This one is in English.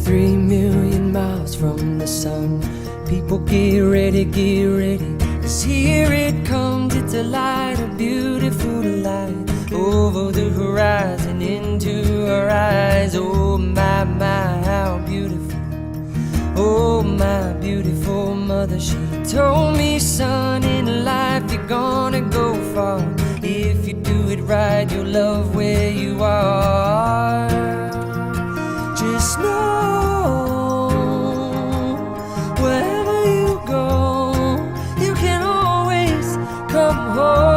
3 million miles from the sun. People get ready, 'cause here it comes, it's a light, a beautiful light, over the horizon, into our eyes. Oh my, how beautiful. Oh my beautiful mother, she told me, son, in life you're gonna go far. If you do it right, you'll love where you are. Just know, wherever you go, you can always come home.